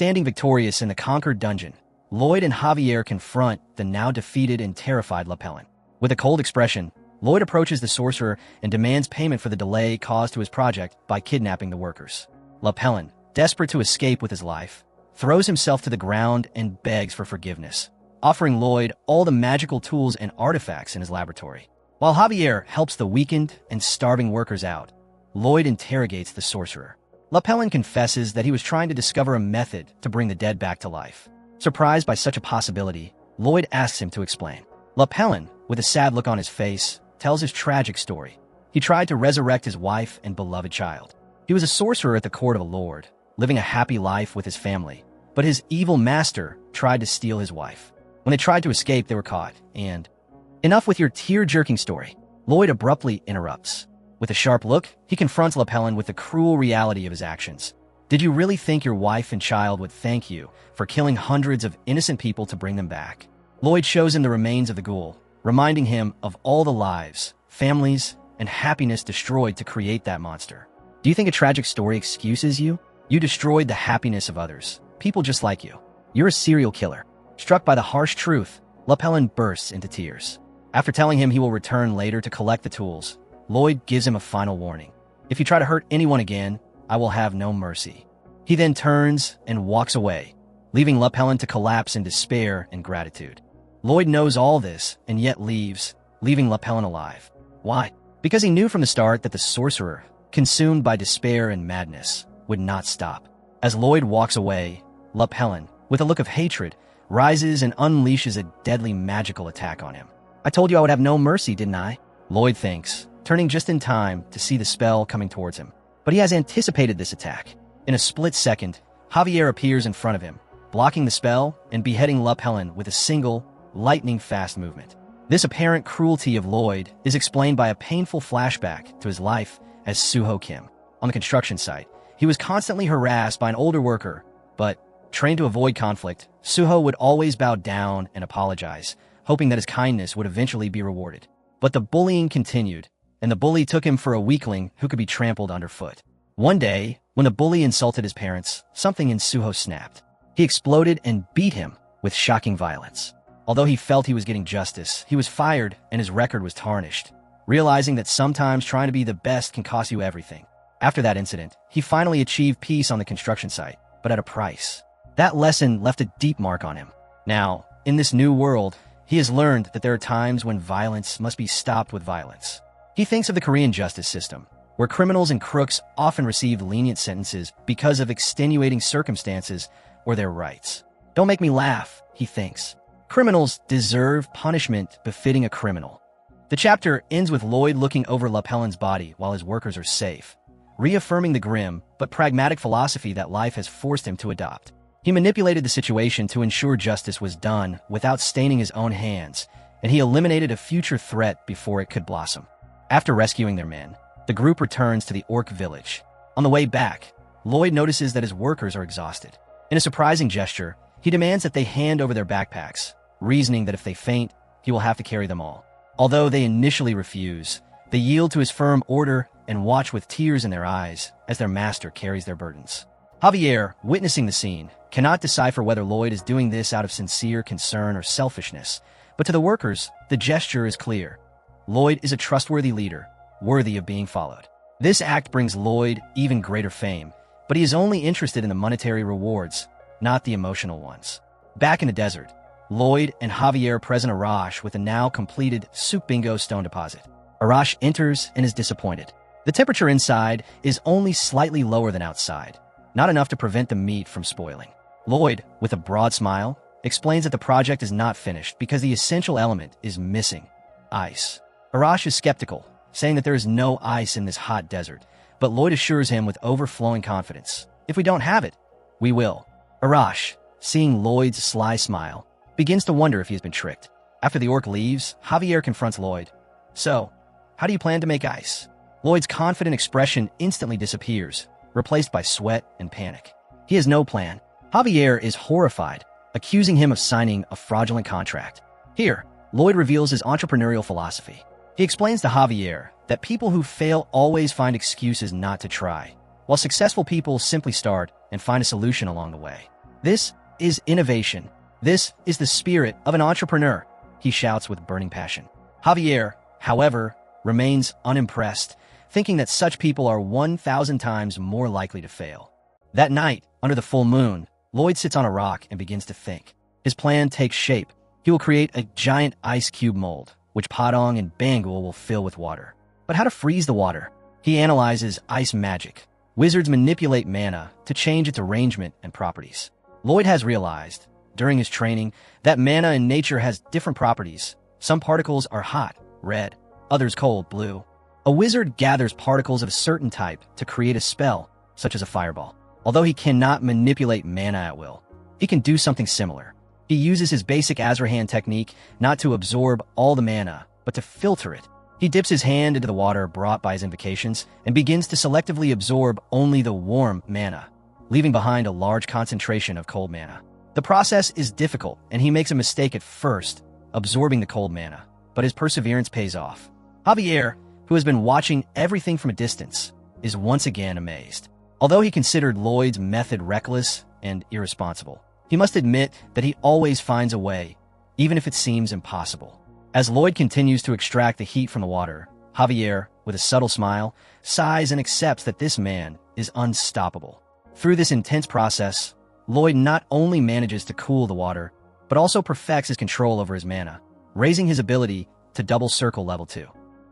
Standing victorious in the conquered dungeon, Lloyd and Javier confront the now defeated and terrified Lapellin. With a cold expression, Lloyd approaches the sorcerer and demands payment for the delay caused to his project by kidnapping the workers. Lapellin, desperate to escape with his life, throws himself to the ground and begs for forgiveness, offering Lloyd all the magical tools and artifacts in his laboratory. While Javier helps the weakened and starving workers out, Lloyd interrogates the sorcerer. Lapellin confesses that he was trying to discover a method to bring the dead back to life. Surprised by such a possibility, Lloyd asks him to explain. Lapellin, with a sad look on his face, tells his tragic story. He tried to resurrect his wife and beloved child. He was a sorcerer at the court of a lord, living a happy life with his family, but his evil master tried to steal his wife. When they tried to escape, they were caught, and... Enough with your tear-jerking story, Lloyd abruptly interrupts. With a sharp look, he confronts Lapellin with the cruel reality of his actions. Did you really think your wife and child would thank you for killing hundreds of innocent people to bring them back? Lloyd shows him the remains of the ghoul, reminding him of all the lives, families, and happiness destroyed to create that monster. Do you think a tragic story excuses you? You destroyed the happiness of others, people just like you. You're a serial killer. Struck by the harsh truth, Lapellin bursts into tears. After telling him he will return later to collect the tools, Lloyd gives him a final warning. If you try to hurt anyone again, I will have no mercy. He then turns and walks away, leaving Lapellin to collapse in despair and gratitude. Lloyd knows all this and yet leaves, leaving Lapellin alive. Why? Because he knew from the start that the sorcerer, consumed by despair and madness, would not stop. As Lloyd walks away, Lapellin, with a look of hatred, rises and unleashes a deadly magical attack on him. I told you I would have no mercy, didn't I? Lloyd thinks, turning just in time to see the spell coming towards him. But he has anticipated this attack. In a split second, Javier appears in front of him, blocking the spell and beheading Lapellin with a single, lightning-fast movement. This apparent cruelty of Lloyd is explained by a painful flashback to his life as Suho Kim. On the construction site, he was constantly harassed by an older worker, but, trained to avoid conflict, Suho would always bow down and apologize, hoping that his kindness would eventually be rewarded. But the bullying continued, and the bully took him for a weakling who could be trampled underfoot. One day, when the bully insulted his parents, something in Suho snapped. He exploded and beat him with shocking violence. Although he felt he was getting justice, he was fired and his record was tarnished, realizing that sometimes trying to be the best can cost you everything. After that incident, he finally achieved peace on the construction site, but at a price. That lesson left a deep mark on him. Now, in this new world, he has learned that there are times when violence must be stopped with violence. He thinks of the Korean justice system, where criminals and crooks often receive lenient sentences because of extenuating circumstances or their rights. Don't make me laugh, he thinks. Criminals deserve punishment befitting a criminal. The chapter ends with Lloyd looking over Lapellin's body while his workers are safe, reaffirming the grim but pragmatic philosophy that life has forced him to adopt. He manipulated the situation to ensure justice was done without staining his own hands, and he eliminated a future threat before it could blossom. After rescuing their men, the group returns to the orc village. On the way back, Lloyd notices that his workers are exhausted. In a surprising gesture, he demands that they hand over their backpacks, reasoning that if they faint, he will have to carry them all. Although they initially refuse, they yield to his firm order and watch with tears in their eyes as their master carries their burdens. Javier, witnessing the scene, cannot decipher whether Lloyd is doing this out of sincere concern or selfishness, but to the workers, the gesture is clear. Lloyd is a trustworthy leader, worthy of being followed. This act brings Lloyd even greater fame, but he is only interested in the monetary rewards, not the emotional ones. Back in the desert, Lloyd and Javier present Arash with a now completed soup bingo stone deposit. Arash enters and is disappointed. The temperature inside is only slightly lower than outside, not enough to prevent the meat from spoiling. Lloyd, with a broad smile, explains that the project is not finished because the essential element is missing: ice. Arash is skeptical, saying that there is no ice in this hot desert, but Lloyd assures him with overflowing confidence, if we don't have it, we will. Arash, seeing Lloyd's sly smile, begins to wonder if he has been tricked. After the orc leaves, Javier confronts Lloyd. So, how do you plan to make ice? Lloyd's confident expression instantly disappears, replaced by sweat and panic. He has no plan. Javier is horrified, accusing him of signing a fraudulent contract. Here, Lloyd reveals his entrepreneurial philosophy. He explains to Javier that people who fail always find excuses not to try, while successful people simply start and find a solution along the way. This is innovation. This is the spirit of an entrepreneur, he shouts with burning passion. Javier, however, remains unimpressed, thinking that such people are 1,000 times more likely to fail. That night, under the full moon, Lloyd sits on a rock and begins to think. His plan takes shape. He will create a giant ice cube mold, which Padong and Bangul will fill with water. But how to freeze the water? He analyzes ice magic. Wizards manipulate mana to change its arrangement and properties. Lloyd has realized, during his training, that mana in nature has different properties. Some particles are hot, red, others cold, blue. A wizard gathers particles of a certain type to create a spell, such as a fireball. Although he cannot manipulate mana at will, he can do something similar. He uses his basic Azrahan technique not to absorb all the mana, but to filter it. He dips his hand into the water brought by his invocations and begins to selectively absorb only the warm mana, leaving behind a large concentration of cold mana. The process is difficult, and he makes a mistake at first, absorbing the cold mana, but his perseverance pays off. Javier, who has been watching everything from a distance, is once again amazed. Although he considered Lloyd's method reckless and irresponsible, he must admit that he always finds a way, even if it seems impossible. As Lloyd continues to extract the heat from the water, Javier, with a subtle smile, sighs and accepts that this man is unstoppable. Through this intense process, Lloyd not only manages to cool the water, but also perfects his control over his mana, raising his ability to double circle level 2.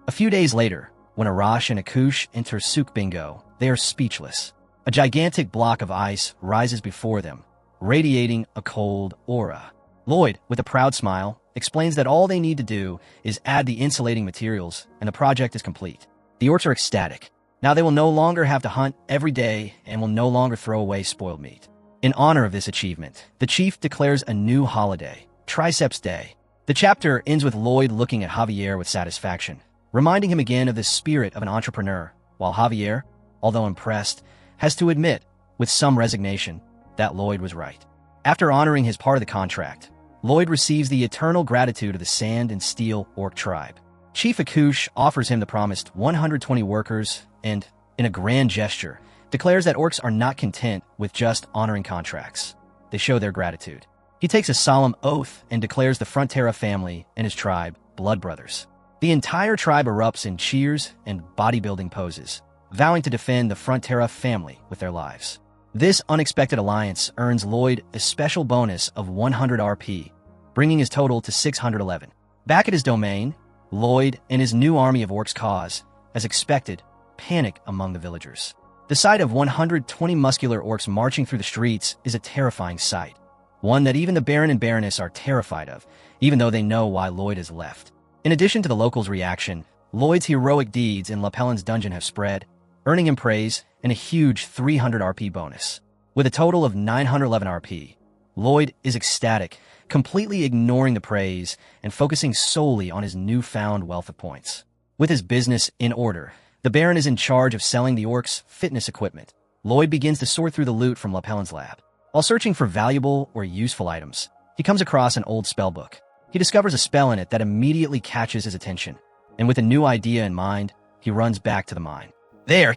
A few days later, when Arash and Akush enter Suk Bingo, they are speechless. A gigantic block of ice rises before them, radiating a cold aura. Lloyd, with a proud smile, explains that all they need to do is add the insulating materials, and the project is complete. The orcs are ecstatic. Now they will no longer have to hunt every day and will no longer throw away spoiled meat. In honor of this achievement, the chief declares a new holiday, Triceps Day. The chapter ends with Lloyd looking at Javier with satisfaction, reminding him again of the spirit of an entrepreneur, while Javier, although impressed, has to admit, with some resignation, that Lloyd was right. After honoring his part of the contract, Lloyd receives the eternal gratitude of the Sand and Steel Orc tribe. Chief Akush offers him the promised 120 workers and, in a grand gesture, declares that orcs are not content with just honoring contracts. They show their gratitude. He takes a solemn oath and declares the Frontera family and his tribe blood brothers. The entire tribe erupts in cheers and bodybuilding poses, vowing to defend the Frontera family with their lives. This unexpected alliance earns Lloyd a special bonus of 100 RP, bringing his total to 611. Back at his domain, Lloyd and his new army of orcs cause, as expected, panic among the villagers. The sight of 120 muscular orcs marching through the streets is a terrifying sight, one that even the Baron and Baroness are terrified of, even though they know why Lloyd has left. In addition to the locals' reaction, Lloyd's heroic deeds in Lapellin's dungeon have spread, earning him praise and a huge 300 RP bonus. With a total of 911 RP, Lloyd is ecstatic, completely ignoring the praise and focusing solely on his newfound wealth of points. With his business in order, the Baron is in charge of selling the orcs' fitness equipment. Lloyd begins to sort through the loot from Lapellin's lab. While searching for valuable or useful items, he comes across an old spell book. He discovers a spell in it that immediately catches his attention, and with a new idea in mind, he runs back to the mine. There,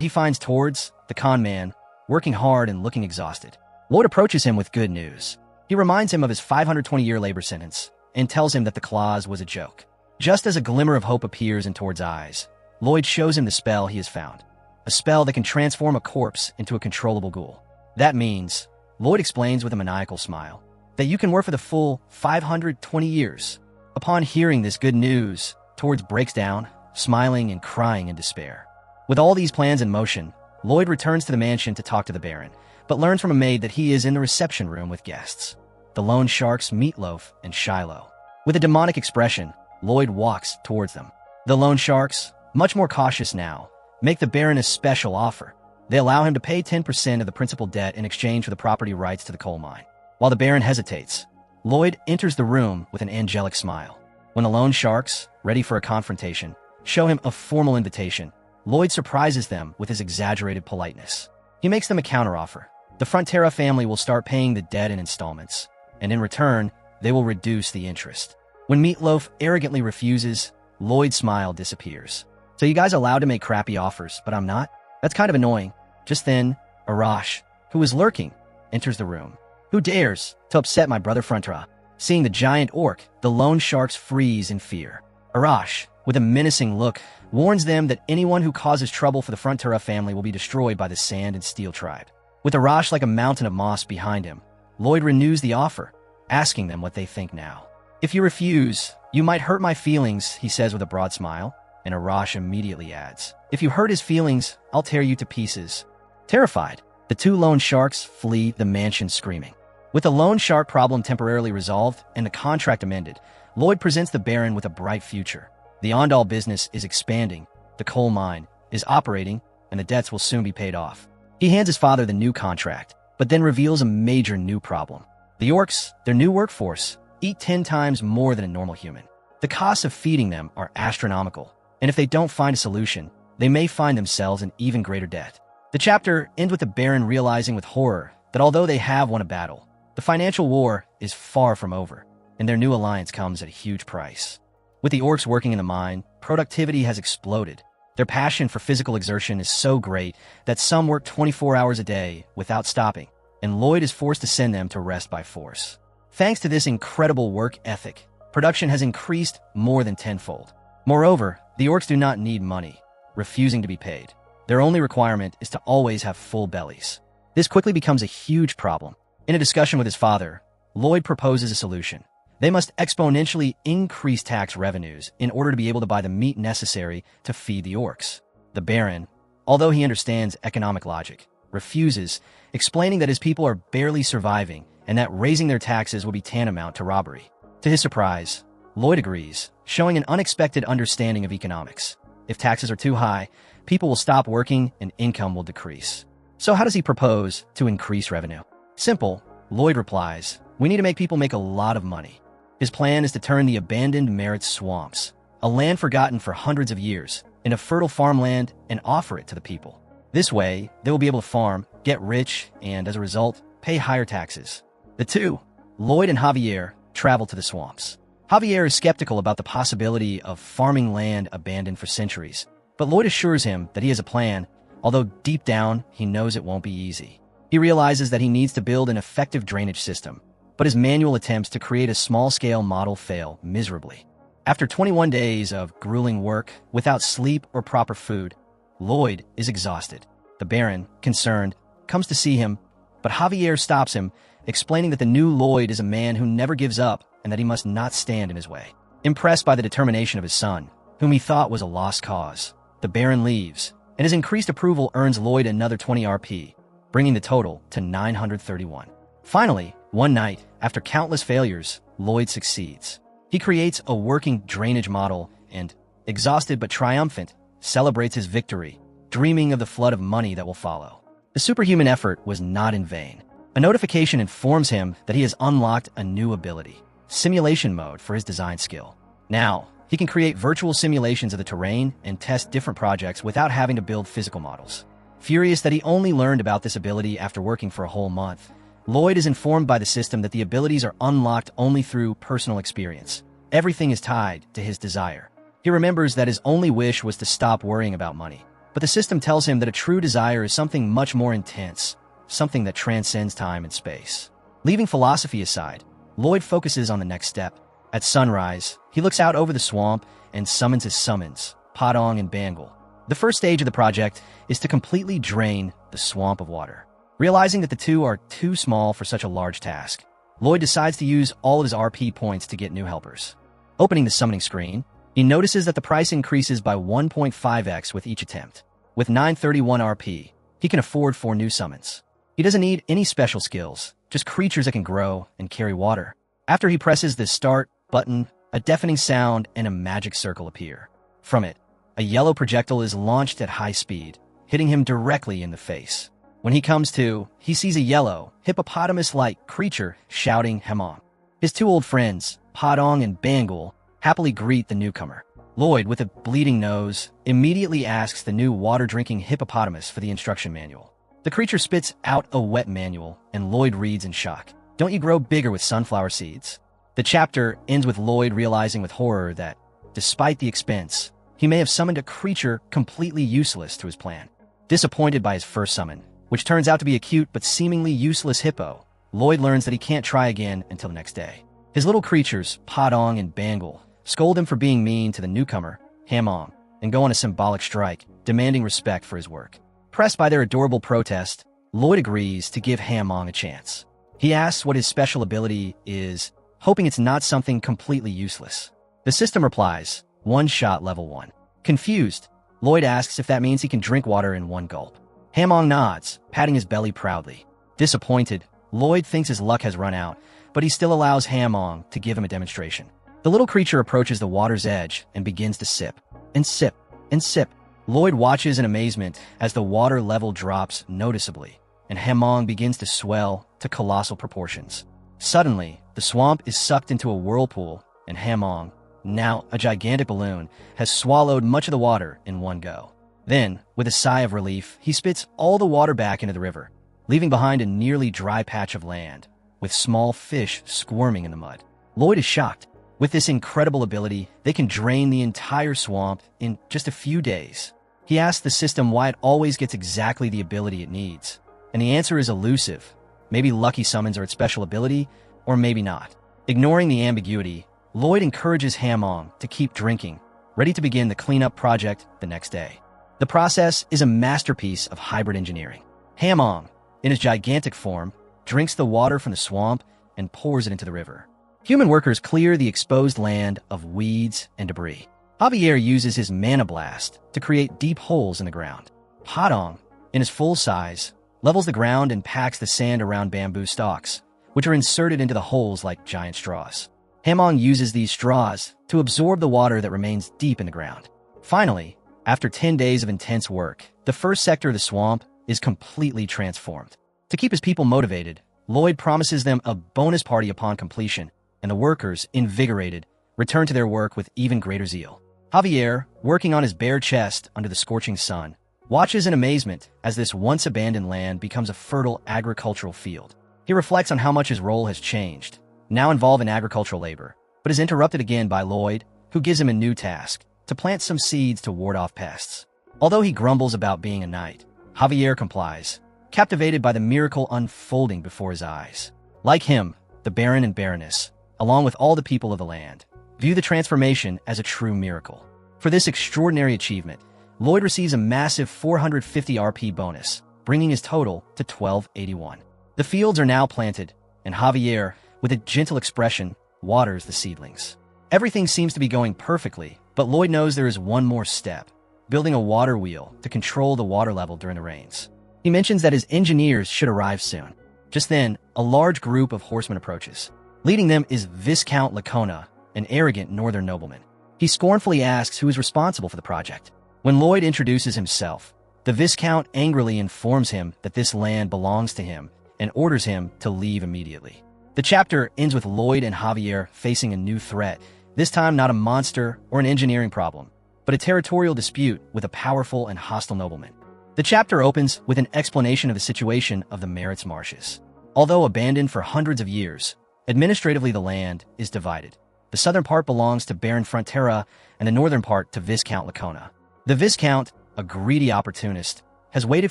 he finds Tords, the con man, working hard and looking exhausted. Lloyd approaches him with good news. He reminds him of his 520-year labor sentence and tells him that the clause was a joke. Just as a glimmer of hope appears in Tords' eyes, Lloyd shows him the spell he has found, a spell that can transform a corpse into a controllable ghoul. That means, Lloyd explains with a maniacal smile, that you can work for the full 520 years. Upon hearing this good news, Tords breaks down, smiling and crying in despair. With all these plans in motion, Lloyd returns to the mansion to talk to the Baron, but learns from a maid that he is in the reception room with guests, the loan sharks Meatloaf and Shiloh. With a demonic expression, Lloyd walks towards them. The loan sharks, much more cautious now, make the Baron a special offer. They allow him to pay 10% of the principal debt in exchange for the property rights to the coal mine. While the Baron hesitates, Lloyd enters the room with an angelic smile. When the loan sharks, ready for a confrontation, show him a formal invitation, Lloyd surprises them with his exaggerated politeness. He makes them a counteroffer. The Frontera family will start paying the debt in installments, and in return, they will reduce the interest. When Meatloaf arrogantly refuses, Lloyd's smile disappears. So you guys are allowed to make crappy offers, but I'm not? That's kind of annoying. Just then, Arash, who is lurking, enters the room. Who dares to upset my brother Frontera? Seeing the giant orc, the loan sharks freeze in fear. Arash, with a menacing look, warns them that anyone who causes trouble for the Frontera family will be destroyed by the Sand and Steel tribe. With Arash like a mountain of moss behind him, Lloyd renews the offer, asking them what they think now. If you refuse, you might hurt my feelings, he says with a broad smile, and Arash immediately adds, if you hurt his feelings, I'll tear you to pieces. Terrified, the two loan sharks flee the mansion screaming. With the loan shark problem temporarily resolved and the contract amended, Lloyd presents the Baron with a bright future. The Ondal business is expanding, the coal mine is operating, and the debts will soon be paid off. He hands his father the new contract, but then reveals a major new problem. The orcs, their new workforce, eat 10 times more than a normal human. The costs of feeding them are astronomical, and if they don't find a solution, they may find themselves in even greater debt. The chapter ends with the Baron realizing with horror that although they have won a battle, the financial war is far from over, and their new alliance comes at a huge price. With the orcs working in the mine, productivity has exploded. Their passion for physical exertion is so great that some work 24 hours a day without stopping, and Lloyd is forced to send them to rest by force. Thanks to this incredible work ethic, production has increased more than tenfold. Moreover, the orcs do not need money, refusing to be paid. Their only requirement is to always have full bellies. This quickly becomes a huge problem. In a discussion with his father, Lloyd proposes a solution. They must exponentially increase tax revenues in order to be able to buy the meat necessary to feed the orcs. The Baron, although he understands economic logic, refuses, explaining that his people are barely surviving and that raising their taxes will be tantamount to robbery. To his surprise, Lloyd agrees, showing an unexpected understanding of economics. If taxes are too high, people will stop working and income will decrease. So how does he propose to increase revenue? Simple, Lloyd replies, we need to make people make a lot of money. His plan is to turn the abandoned Merit swamps, a land forgotten for hundreds of years, into fertile farmland and offer it to the people. This way, they will be able to farm, get rich, and as a result, pay higher taxes. The two, Lloyd and Javier, travel to the swamps. Javier is skeptical about the possibility of farming land abandoned for centuries, but Lloyd assures him that he has a plan, although deep down, he knows it won't be easy. He realizes that he needs to build an effective drainage system, but his manual attempts to create a small-scale model fail miserably. After 21 days of grueling work without sleep or proper food, Lloyd is exhausted. The Baron, concerned, comes to see him, but Javier stops him, explaining that the new Lloyd is a man who never gives up and that he must not stand in his way. Impressed by the determination of his son, whom he thought was a lost cause, the Baron leaves, and his increased approval earns Lloyd another 20 RP, bringing the total to 931. Finally, one night, after countless failures, Lloyd succeeds. He creates a working drainage model and, exhausted but triumphant, celebrates his victory, dreaming of the flood of money that will follow. The superhuman effort was not in vain. A notification informs him that he has unlocked a new ability, simulation mode, for his design skill. Now, he can create virtual simulations of the terrain and test different projects without having to build physical models. Furious that he only learned about this ability after working for a whole month, Lloyd is informed by the system that the abilities are unlocked only through personal experience. Everything is tied to his desire. He remembers that his only wish was to stop worrying about money, but the system tells him that a true desire is something much more intense, something that transcends time and space. Leaving philosophy aside, Lloyd focuses on the next step. At sunrise, he looks out over the swamp and summons his summons, Padong and Bangle. The first stage of the project is to completely drain the swamp of water. Realizing that the two are too small for such a large task, Lloyd decides to use all of his RP points to get new helpers. Opening the summoning screen, he notices that the price increases by 1.5x with each attempt. With 931 RP, he can afford 4 new summons. He doesn't need any special skills, just creatures that can grow and carry water. After he presses the start button, a deafening sound and a magic circle appear. From it, a yellow projectile is launched at high speed, hitting him directly in the face. When he comes to, he sees a yellow, hippopotamus-like creature shouting Hemam. His 2 old friends, Padong and Bangle, happily greet the newcomer. Lloyd, with a bleeding nose, immediately asks the new water-drinking hippopotamus for the instruction manual. The creature spits out a wet manual, and Lloyd reads in shock. Don't you grow bigger with sunflower seeds? The chapter ends with Lloyd realizing with horror that, despite the expense, he may have summoned a creature completely useless to his plan. Disappointed by his first summon, which turns out to be a cute but seemingly useless hippo, Lloyd learns that he can't try again until the next day. His little creatures, Padong and Bangle, scold him for being mean to the newcomer, Hamong, and go on a symbolic strike, demanding respect for his work. Pressed by their adorable protest, Lloyd agrees to give Hamong a chance. He asks what his special ability is, hoping it's not something completely useless. The system replies, one-shot level 1. Confused, Lloyd asks if that means he can drink water in one gulp. Hamong nods, patting his belly proudly. Disappointed, Lloyd thinks his luck has run out, but he still allows Hamong to give him a demonstration. The little creature approaches the water's edge and begins to sip, and sip, and sip. Lloyd watches in amazement as the water level drops noticeably, and Hamong begins to swell to colossal proportions. Suddenly, the swamp is sucked into a whirlpool, and Hamong, now a gigantic balloon, has swallowed much of the water in one go. Then, with a sigh of relief, he spits all the water back into the river, leaving behind a nearly dry patch of land, with small fish squirming in the mud. Lloyd is shocked. With this incredible ability, they can drain the entire swamp in just a few days. He asks the system why it always gets exactly the ability it needs, and the answer is elusive. Maybe lucky summons are its special ability, or maybe not. Ignoring the ambiguity, Lloyd encourages Hamong to keep drinking, ready to begin the cleanup project the next day. The process is a masterpiece of hybrid engineering. Hamong, in his gigantic form, drinks the water from the swamp and pours it into the river. Human workers clear the exposed land of weeds and debris. Javier uses his mana blast to create deep holes in the ground. Padong, in his full size, levels the ground and packs the sand around bamboo stalks, which are inserted into the holes like giant straws. Hamong uses these straws to absorb the water that remains deep in the ground. Finally, after 10 days of intense work, the first sector of the swamp is completely transformed. To keep his people motivated, Lloyd promises them a bonus party upon completion, and the workers, invigorated, return to their work with even greater zeal. Javier, working on his bare chest under the scorching sun, watches in amazement as this once abandoned land becomes a fertile agricultural field. He reflects on how much his role has changed, now involved in agricultural labor, but is interrupted again by Lloyd, who gives him a new task, to plant some seeds to ward off pests. Although he grumbles about being a knight, Javier complies, captivated by the miracle unfolding before his eyes. Like him, the Baron and Baroness, along with all the people of the land, view the transformation as a true miracle. For this extraordinary achievement, Lloyd receives a massive 450 RP bonus, bringing his total to 1281. The fields are now planted, and Javier, with a gentle expression, waters the seedlings. Everything seems to be going perfectly, but Lloyd knows there is one more step: building a water wheel to control the water level during the rains. He mentions that his engineers should arrive soon. Just then, a large group of horsemen approaches. Leading them is Viscount Lacona, an arrogant northern nobleman. He scornfully asks who is responsible for the project. When Lloyd introduces himself, the Viscount angrily informs him that this land belongs to him and orders him to leave immediately. The chapter ends with Lloyd and Javier facing a new threat, this time not a monster or an engineering problem, but a territorial dispute with a powerful and hostile nobleman. The chapter opens with an explanation of the situation of the Merit's Marshes. Although abandoned for hundreds of years, administratively the land is divided. The southern part belongs to Baron Frontera and the northern part to Viscount Lacona. The Viscount, a greedy opportunist, has waited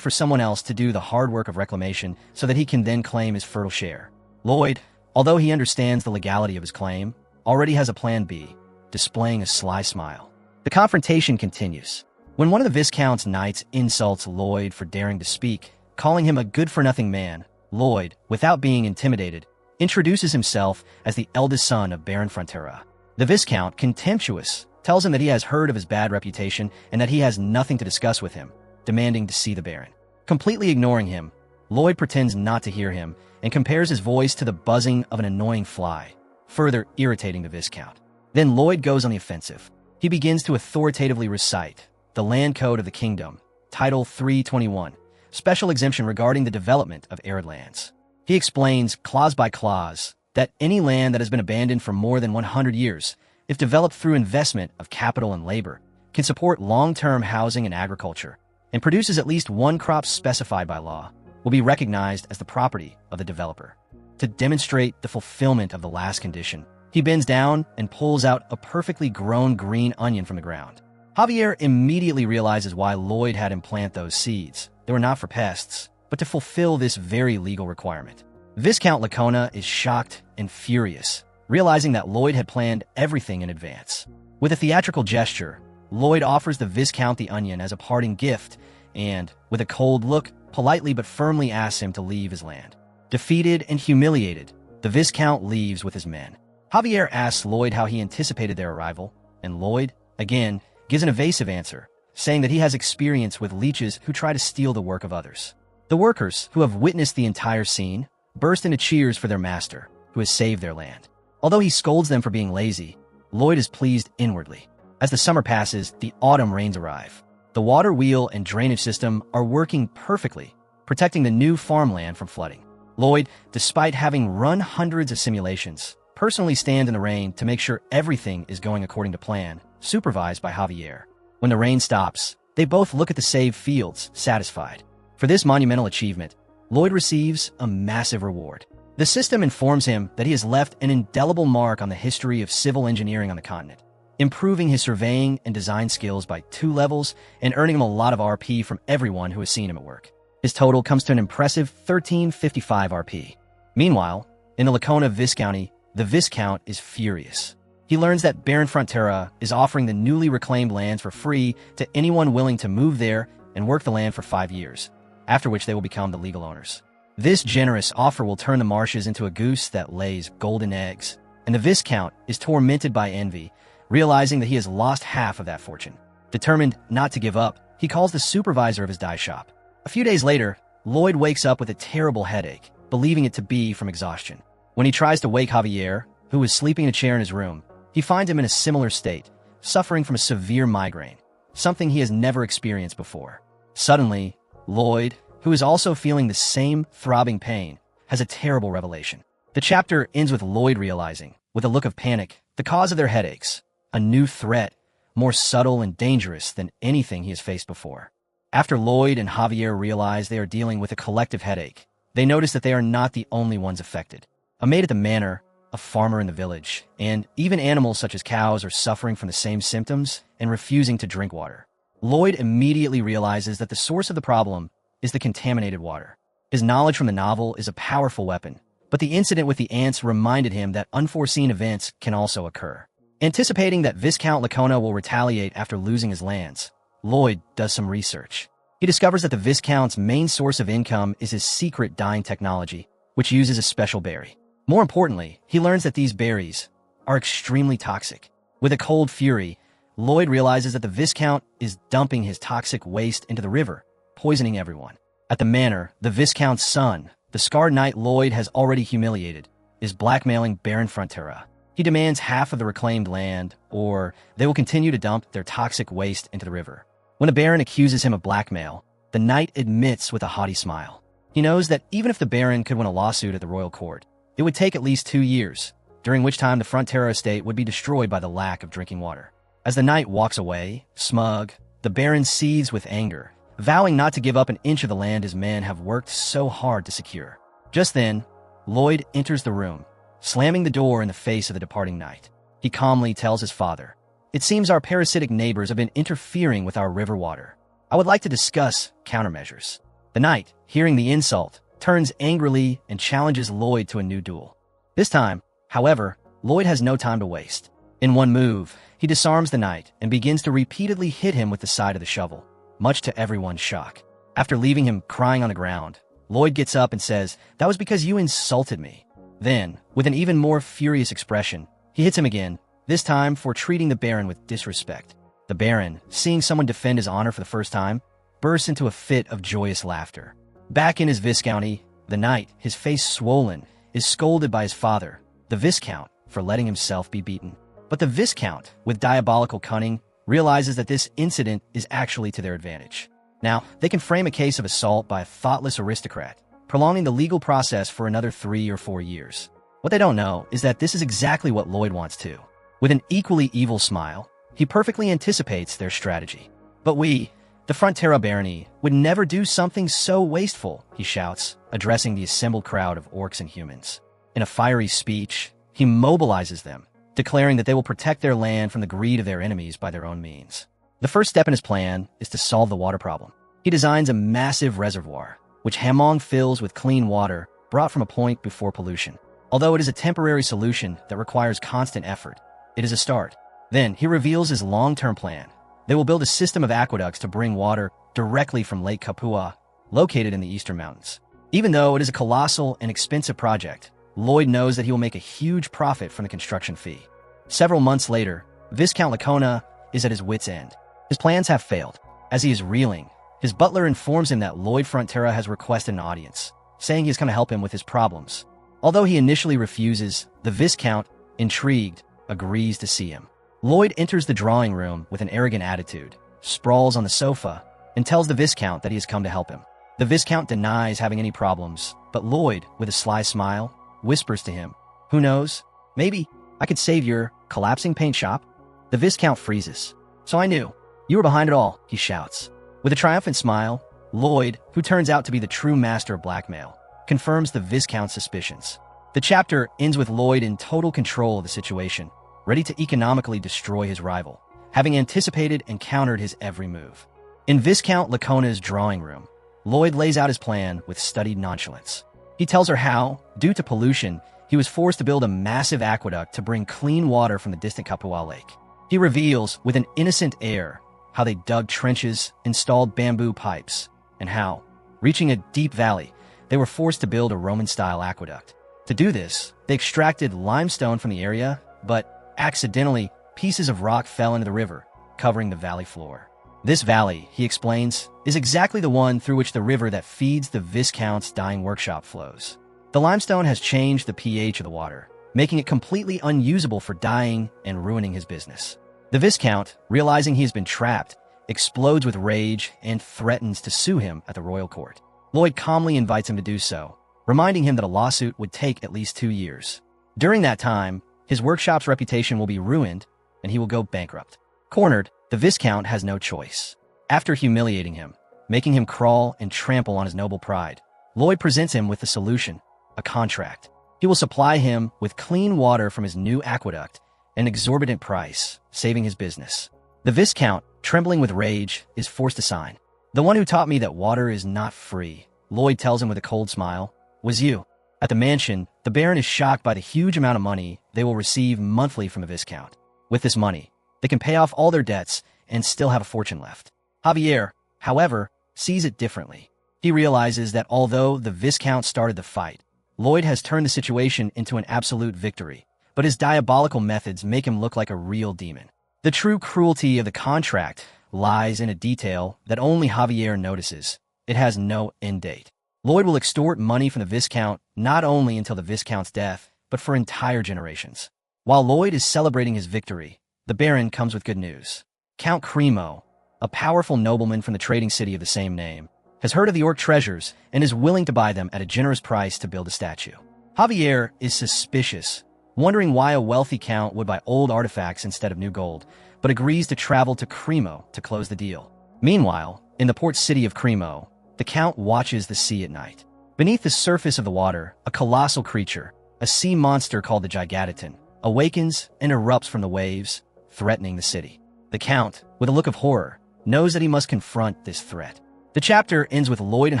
for someone else to do the hard work of reclamation so that he can then claim his fertile share. Lloyd, although he understands the legality of his claim, already has a plan B, displaying a sly smile. The confrontation continues. When one of the Viscount's knights insults Lloyd for daring to speak, calling him a good-for-nothing man, Lloyd, without being intimidated, introduces himself as the eldest son of Baron Frontera. The Viscount, contemptuous, tells him that he has heard of his bad reputation and that he has nothing to discuss with him, demanding to see the Baron. Completely ignoring him, Lloyd pretends not to hear him and compares his voice to the buzzing of an annoying fly, further irritating the Viscount. Then Lloyd goes on the offensive. He begins to authoritatively recite the Land Code of the Kingdom, Title 321, Special Exemption regarding the development of arid lands. He explains, clause by clause, that any land that has been abandoned for more than 100 years, if developed through investment of capital and labor, can support long-term housing and agriculture, and produces at least one crop specified by law, will be recognized as the property of the developer. To demonstrate the fulfillment of the last condition, he bends down and pulls out a perfectly grown green onion from the ground. Javier immediately realizes why Lloyd had him plant those seeds. They were not for pests, but to fulfill this very legal requirement. Viscount Lacona is shocked and furious, realizing that Lloyd had planned everything in advance. With a theatrical gesture, Lloyd offers the Viscount the onion as a parting gift and, with a cold look, politely but firmly asks him to leave his land. Defeated and humiliated, the Viscount leaves with his men. Javier asks Lloyd how he anticipated their arrival, and Lloyd, again, gives an evasive answer, saying that he has experience with leeches who try to steal the work of others. The workers, who have witnessed the entire scene, burst into cheers for their master, who has saved their land. Although he scolds them for being lazy, Lloyd is pleased inwardly. As the summer passes, the autumn rains arrive. The water wheel and drainage system are working perfectly, protecting the new farmland from flooding. Lloyd, despite having run hundreds of simulations, personally stands in the rain to make sure everything is going according to plan, supervised by Javier. When the rain stops, they both look at the saved fields, satisfied. For this monumental achievement, Lloyd receives a massive reward. The system informs him that he has left an indelible mark on the history of civil engineering on the continent, improving his surveying and design skills by 2 levels and earning him a lot of RP from everyone who has seen him at work. His total comes to an impressive 1355 RP. Meanwhile, in the Lacona Viscounty, the Viscount is furious. He learns that Baron Frontera is offering the newly reclaimed lands for free to anyone willing to move there and work the land for 5 years, after which they will become the legal owners. This generous offer will turn the marshes into a goose that lays golden eggs, and the Viscount is tormented by envy, realizing that he has lost half of that fortune. Determined not to give up, he calls the supervisor of his dye shop. A few days later, Lloyd wakes up with a terrible headache, believing it to be from exhaustion. When he tries to wake Javier, who is sleeping in a chair in his room, he finds him in a similar state, suffering from a severe migraine, something he has never experienced before. Suddenly, Lloyd, who is also feeling the same throbbing pain, has a terrible revelation. The chapter ends with Lloyd realizing, with a look of panic, the cause of their headaches, a new threat, more subtle and dangerous than anything he has faced before. After Lloyd and Javier realize they are dealing with a collective headache, they notice that they are not the only ones affected. A maid at the manor, a farmer in the village, and even animals such as cows are suffering from the same symptoms and refusing to drink water. Lloyd immediately realizes that the source of the problem is the contaminated water. His knowledge from the novel is a powerful weapon, but the incident with the ants reminded him that unforeseen events can also occur. Anticipating that Viscount Lacona will retaliate after losing his lands, Lloyd does some research. He discovers that the Viscount's main source of income is his secret dyeing technology, which uses a special berry. More importantly, he learns that these berries are extremely toxic. With a cold fury, Lloyd realizes that the Viscount is dumping his toxic waste into the river, poisoning everyone. At the manor, the Viscount's son, the scarred knight Lloyd has already humiliated, is blackmailing Baron Frontera. He demands half of the reclaimed land, or they will continue to dump their toxic waste into the river. When the Baron accuses him of blackmail, the knight admits with a haughty smile. He knows that even if the Baron could win a lawsuit at the royal court, it would take at least 2 years, during which time the Frontera estate would be destroyed by the lack of drinking water. As the knight walks away, smug, the Baron seethes with anger, vowing not to give up an inch of the land his men have worked so hard to secure. Just then, Lloyd enters the room, slamming the door in the face of the departing knight. He calmly tells his father, "It seems our parasitic neighbors have been interfering with our river water. I would like to discuss countermeasures." The knight, hearing the insult, turns angrily and challenges Lloyd to a new duel. This time, however, Lloyd has no time to waste. In one move, he disarms the knight and begins to repeatedly hit him with the side of the shovel, much to everyone's shock. After leaving him crying on the ground, Lloyd gets up and says, "That was because you insulted me." Then, with an even more furious expression, he hits him again, this time for treating the Baron with disrespect. The Baron, seeing someone defend his honor for the first time, bursts into a fit of joyous laughter. Back in his Viscounty, the knight, his face swollen, is scolded by his father, the Viscount, for letting himself be beaten. But the Viscount, with diabolical cunning, realizes that this incident is actually to their advantage. Now, they can frame a case of assault by a thoughtless aristocrat, prolonging the legal process for another 3 or 4 years. What they don't know is that this is exactly what Lloyd wants too. With an equally evil smile, he perfectly anticipates their strategy. "But we, the Frontera barony, would never do something so wasteful," he shouts, addressing the assembled crowd of orcs and humans. In a fiery speech, he mobilizes them, declaring that they will protect their land from the greed of their enemies by their own means. The first step in his plan is to solve the water problem. He designs a massive reservoir, which Hamong fills with clean water brought from a point before pollution. Although it is a temporary solution that requires constant effort, it is a start. Then he reveals his long-term plan. They will build a system of aqueducts to bring water directly from Lake Kapua, located in the eastern mountains. Even though it is a colossal and expensive project, Lloyd knows that he will make a huge profit from the construction fee. Several months later, Viscount Lacona is at his wit's end. His plans have failed. As he is reeling, his butler informs him that Lloyd Frontera has requested an audience, saying he is going to help him with his problems. Although he initially refuses, the Viscount, intrigued, agrees to see him. Lloyd enters the drawing room with an arrogant attitude, sprawls on the sofa, and tells the Viscount that he has come to help him. The Viscount denies having any problems, but Lloyd, with a sly smile, whispers to him, "Who knows? Maybe I could save your collapsing paint shop." The Viscount freezes. "So I knew. You were behind it all," he shouts. With a triumphant smile, Lloyd, who turns out to be the true master of blackmail, confirms the Viscount's suspicions. The chapter ends with Lloyd in total control of the situation, ready to economically destroy his rival, having anticipated and countered his every move. In Viscount Lacona's drawing room, Lloyd lays out his plan with studied nonchalance. He tells her how, due to pollution, he was forced to build a massive aqueduct to bring clean water from the distant Kapua Lake. He reveals, with an innocent air, how they dug trenches, installed bamboo pipes, and how, reaching a deep valley, they were forced to build a Roman-style aqueduct. To do this, they extracted limestone from the area, but accidentally, pieces of rock fell into the river, covering the valley floor. This valley, he explains, is exactly the one through which the river that feeds the Viscount's dyeing workshop flows. The limestone has changed the pH of the water, making it completely unusable for dyeing and ruining his business. The Viscount, realizing he has been trapped, explodes with rage and threatens to sue him at the royal court. Lloyd calmly invites him to do so, reminding him that a lawsuit would take at least 2 years. During that time, his workshop's reputation will be ruined and he will go bankrupt. Cornered, the Viscount has no choice. After humiliating him, making him crawl and trample on his noble pride, Lloyd presents him with the solution, a contract. He will supply him with clean water from his new aqueduct at an exorbitant price, saving his business. The Viscount, trembling with rage, is forced to sign. "The one who taught me that water is not free," Lloyd tells him with a cold smile, "was you." At the mansion, the Baron is shocked by the huge amount of money they will receive monthly from the Viscount. With this money, they can pay off all their debts and still have a fortune left. Javier, however, sees it differently. He realizes that although the Viscount started the fight, Lloyd has turned the situation into an absolute victory, but his diabolical methods make him look like a real demon. The true cruelty of the contract lies in a detail that only Javier notices. It has no end date. Lloyd will extort money from the Viscount not only until the Viscount's death, but for entire generations. While Lloyd is celebrating his victory, the Baron comes with good news. Count Cremo, a powerful nobleman from the trading city of the same name, has heard of the Orc treasures and is willing to buy them at a generous price to build a statue. Javier is suspicious, wondering why a wealthy count would buy old artifacts instead of new gold, but agrees to travel to Cremo to close the deal. Meanwhile, in the port city of Cremo, the Count watches the sea at night. Beneath the surface of the water, a colossal creature, a sea monster called the Giganton, awakens and erupts from the waves, threatening the city. The Count, with a look of horror, knows that he must confront this threat. The chapter ends with Lloyd and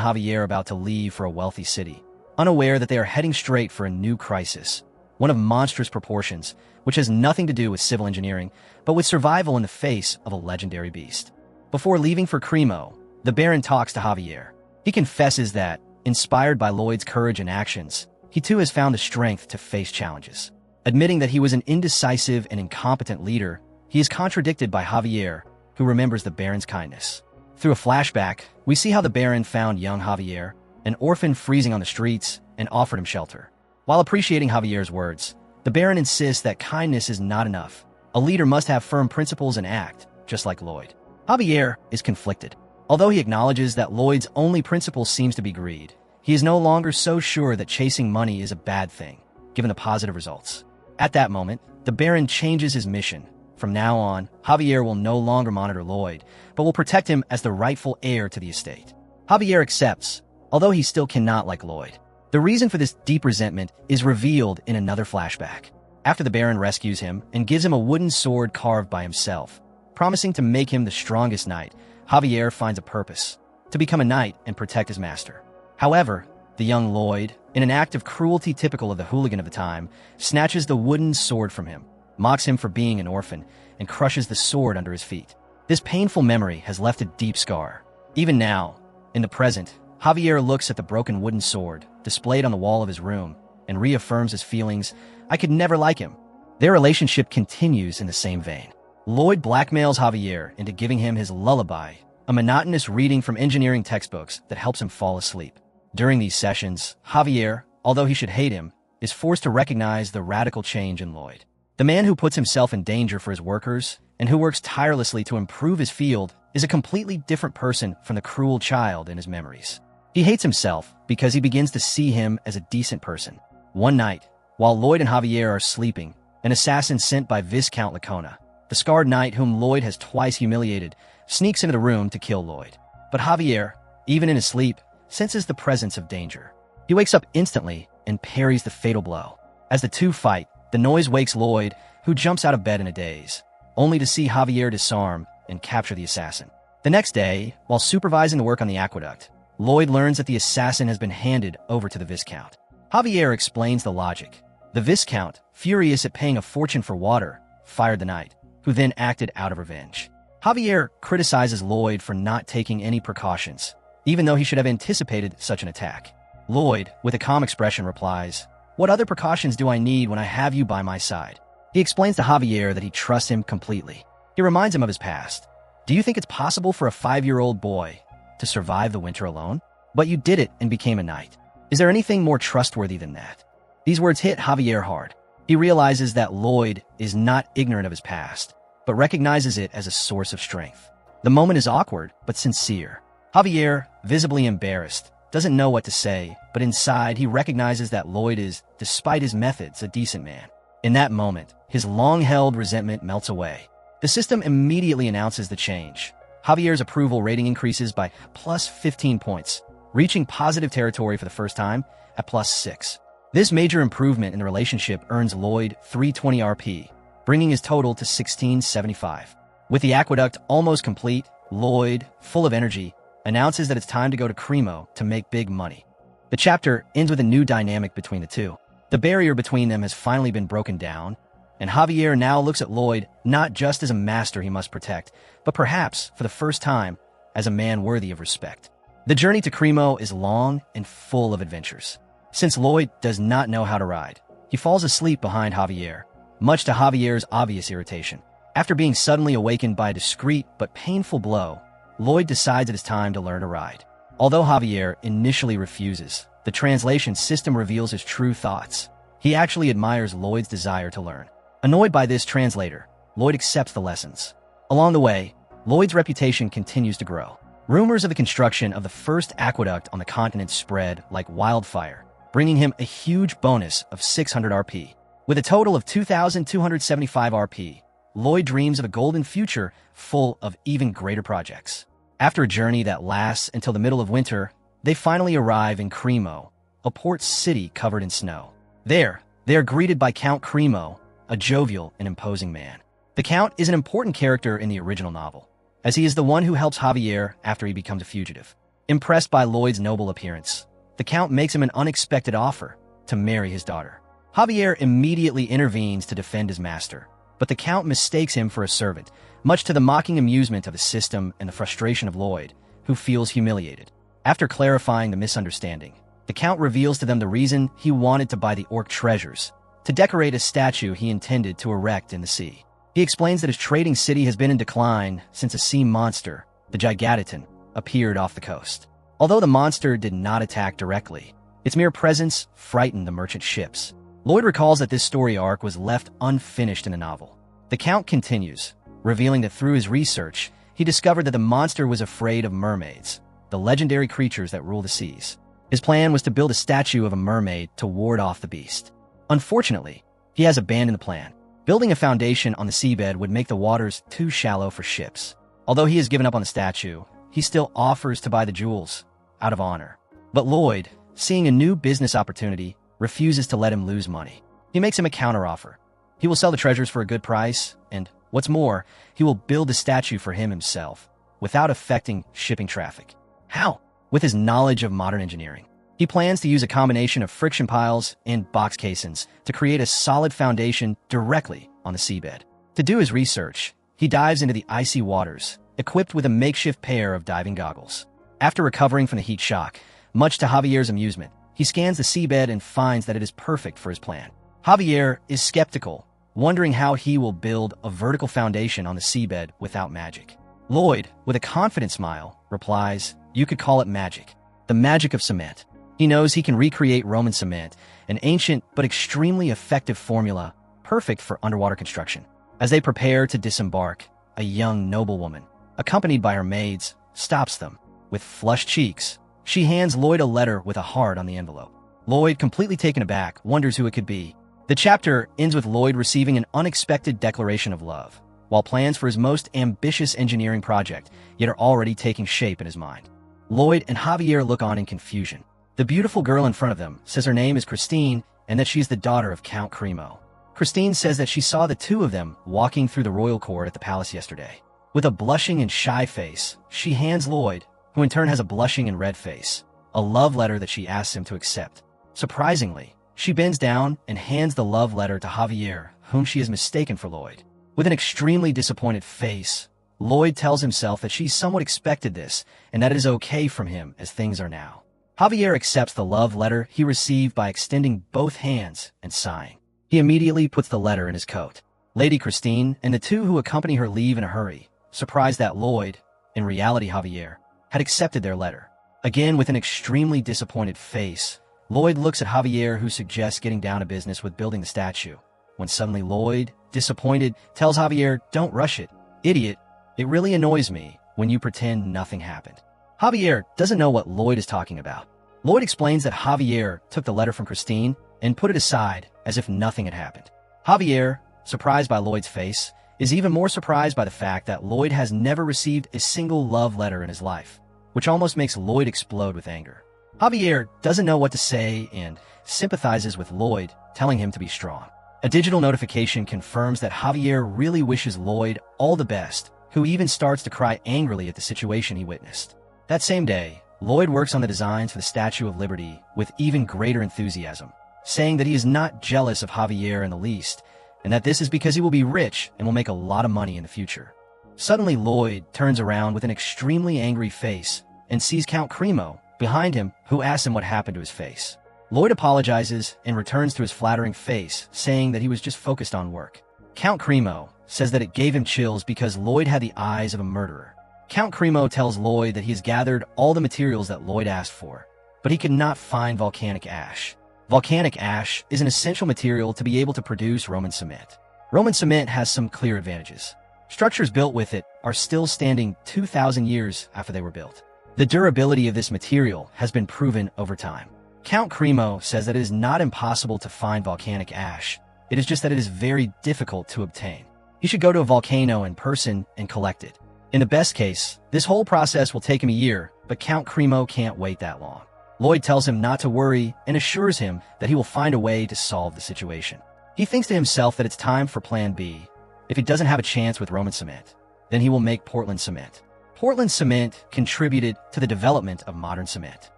Javier about to leave for a wealthy city, unaware that they are heading straight for a new crisis, one of monstrous proportions, which has nothing to do with civil engineering, but with survival in the face of a legendary beast. Before leaving for Cremo, the Baron talks to Javier. He confesses that, inspired by Lloyd's courage and actions, he too has found the strength to face challenges. Admitting that he was an indecisive and incompetent leader, he is contradicted by Javier, who remembers the Baron's kindness. Through a flashback, we see how the Baron found young Javier, an orphan freezing on the streets, and offered him shelter. While appreciating Javier's words, the Baron insists that kindness is not enough. A leader must have firm principles and act, just like Lloyd. Javier is conflicted. Although he acknowledges that Lloyd's only principle seems to be greed, he is no longer so sure that chasing money is a bad thing, given the positive results. At that moment, the Baron changes his mission. From now on, Javier will no longer monitor Lloyd, but will protect him as the rightful heir to the estate. Javier accepts, although he still cannot like Lloyd. The reason for this deep resentment is revealed in another flashback. After the Baron rescues him and gives him a wooden sword carved by himself, promising to make him the strongest knight, Javier finds a purpose: to become a knight and protect his master. However, the young Lloyd, in an act of cruelty typical of the hooligan of the time, snatches the wooden sword from him, mocks him for being an orphan, and crushes the sword under his feet. This painful memory has left a deep scar. Even now, in the present, Javier looks at the broken wooden sword, displayed on the wall of his room, and reaffirms his feelings. I could never like him. Their relationship continues in the same vein. Lloyd blackmails Javier into giving him his lullaby, a monotonous reading from engineering textbooks that helps him fall asleep. During these sessions, Javier, although he should hate him, is forced to recognize the radical change in Lloyd. The man who puts himself in danger for his workers and who works tirelessly to improve his field is a completely different person from the cruel child in his memories. He hates himself because he begins to see him as a decent person. One night, while Lloyd and Javier are sleeping, an assassin sent by Viscount Lacona, the scarred knight whom Lloyd has twice humiliated, sneaks into the room to kill Lloyd. But Javier, even in his sleep, senses the presence of danger. He wakes up instantly and parries the fatal blow. As the two fight, the noise wakes Lloyd, who jumps out of bed in a daze, only to see Javier disarm and capture the assassin. The next day, while supervising the work on the aqueduct, Lloyd learns that the assassin has been handed over to the Viscount. Javier explains the logic. The Viscount, furious at paying a fortune for water, fired the knight, who then acted out of revenge. Javier criticizes Lloyd for not taking any precautions, even though he should have anticipated such an attack. Lloyd, with a calm expression, replies, "What other precautions do I need when I have you by my side?" He explains to Javier that he trusts him completely. He reminds him of his past. "Do you think it's possible for a 5-year-old boy to survive the winter alone? But you did it and became a knight. Is there anything more trustworthy than that?" These words hit Javier hard. He realizes that Lloyd is not ignorant of his past, but recognizes it as a source of strength. The moment is awkward, but sincere. Javier, visibly embarrassed, doesn't know what to say, but inside he recognizes that Lloyd is, despite his methods, a decent man. In that moment, his long-held resentment melts away. The system immediately announces the change. Javier's approval rating increases by plus 15 points, reaching positive territory for the first time at plus 6. This major improvement in the relationship earns Lloyd 320 RP, bringing his total to 1675. With the aqueduct almost complete, Lloyd, full of energy, announces that it's time to go to Cremo to make big money. The chapter ends with a new dynamic between the two. The barrier between them has finally been broken down, and Javier now looks at Lloyd not just as a master he must protect, but perhaps, for the first time, as a man worthy of respect. The journey to Cremo is long and full of adventures. Since Lloyd does not know how to ride, he falls asleep behind Javier, much to Javier's obvious irritation. After being suddenly awakened by a discreet but painful blow, Lloyd decides it is time to learn to ride. Although Javier initially refuses, the translation system reveals his true thoughts. He actually admires Lloyd's desire to learn. Annoyed by this translator, Lloyd accepts the lessons. Along the way, Lloyd's reputation continues to grow. Rumors of the construction of the first aqueduct on the continent spread like wildfire, bringing him a huge bonus of 600 RP. With a total of 2,275 RP, Lloyd dreams of a golden future full of even greater projects. After a journey that lasts until the middle of winter, they finally arrive in Cremo, a port city covered in snow. There, they are greeted by Count Cremo, a jovial and imposing man. The Count is an important character in the original novel, as he is the one who helps Javier after he becomes a fugitive. Impressed by Lloyd's noble appearance, the Count makes him an unexpected offer to marry his daughter. Javier immediately intervenes to defend his master, but the Count mistakes him for a servant, much to the mocking amusement of the system and the frustration of Lloyd, who feels humiliated. After clarifying the misunderstanding, the Count reveals to them the reason he wanted to buy the orc treasures, to decorate a statue he intended to erect in the sea. He explains that his trading city has been in decline since a sea monster, the Gigantitan, appeared off the coast. Although the monster did not attack directly, its mere presence frightened the merchant ships. Lloyd recalls that this story arc was left unfinished in the novel. The Count continues, revealing that through his research, he discovered that the monster was afraid of mermaids, the legendary creatures that rule the seas. His plan was to build a statue of a mermaid to ward off the beast. Unfortunately, he has abandoned the plan. Building a foundation on the seabed would make the waters too shallow for ships. Although he has given up on the statue, he still offers to buy the jewels, out of honor. But Lloyd, seeing a new business opportunity, refuses to let him lose money. He makes him a counteroffer. He will sell the treasures for a good price, and, what's more, he will build the statue for him himself, without affecting shipping traffic. How? With his knowledge of modern engineering. He plans to use a combination of friction piles and box casings to create a solid foundation directly on the seabed. To do his research, he dives into the icy waters, equipped with a makeshift pair of diving goggles. After recovering from the heat shock, much to Javier's amusement, he scans the seabed and finds that it is perfect for his plan. Javier is skeptical, wondering how he will build a vertical foundation on the seabed without magic. Lloyd, with a confident smile, replies, "You could call it magic. The magic of cement." He knows he can recreate Roman cement, an ancient but extremely effective formula, perfect for underwater construction. As they prepare to disembark, a young noblewoman, accompanied by her maids, stops them. With flushed cheeks, she hands Lloyd a letter with a heart on the envelope. Lloyd, completely taken aback, wonders who it could be. The chapter ends with Lloyd receiving an unexpected declaration of love, while plans for his most ambitious engineering project yet are already taking shape in his mind. Lloyd and Javier look on in confusion. The beautiful girl in front of them says her name is Christine and that she's the daughter of Count Cremo. Christine says that she saw the two of them walking through the royal court at the palace yesterday. With a blushing and shy face, she hands Lloyd, who in turn has a blushing and red face, a love letter that she asks him to accept. Surprisingly, she bends down and hands the love letter to Javier, whom she has mistaken for Lloyd. With an extremely disappointed face, Lloyd tells himself that she somewhat expected this and that it is okay from him as things are now. Javier accepts the love letter he received by extending both hands and sighing. He immediately puts the letter in his coat. Lady Christine and the two who accompany her leave in a hurry, surprised that Lloyd, in reality Javier, had accepted their letter. Again, with an extremely disappointed face, Lloyd looks at Javier, who suggests getting down to business with building the statue, when suddenly Lloyd, disappointed, tells Javier, "Don't rush it, idiot. It really annoys me when you pretend nothing happened." Javier doesn't know what Lloyd is talking about. Lloyd explains that Javier took the letter from Christine and put it aside as if nothing had happened. Javier, surprised by Lloyd's face, is even more surprised by the fact that Lloyd has never received a single love letter in his life, which almost makes Lloyd explode with anger. Javier doesn't know what to say and sympathizes with Lloyd, telling him to be strong. A digital notification confirms that Javier really wishes Lloyd all the best, who even starts to cry angrily at the situation he witnessed. That same day, Lloyd works on the designs for the Statue of Liberty with even greater enthusiasm, saying that he is not jealous of Javier in the least, and that this is because he will be rich and will make a lot of money in the future. Suddenly, Lloyd turns around with an extremely angry face and sees Count Cremo behind him, who asks him what happened to his face. Lloyd apologizes and returns to his flattering face, saying that he was just focused on work. Count Cremo says that it gave him chills because Lloyd had the eyes of a murderer. Count Cremo tells Lloyd that he has gathered all the materials that Lloyd asked for, but he could not find volcanic ash. Volcanic ash is an essential material to be able to produce Roman cement. Roman cement has some clear advantages. Structures built with it are still standing 2,000 years after they were built. The durability of this material has been proven over time. Count Cremo says that it is not impossible to find volcanic ash. It is just that it is very difficult to obtain. He should go to a volcano in person and collect it. In the best case, this whole process will take him a year, but Count Cremo can't wait that long. Lloyd tells him not to worry and assures him that he will find a way to solve the situation. He thinks to himself that it's time for Plan B. If he doesn't have a chance with Roman cement, then he will make Portland cement. Portland cement contributed to the development of modern cement.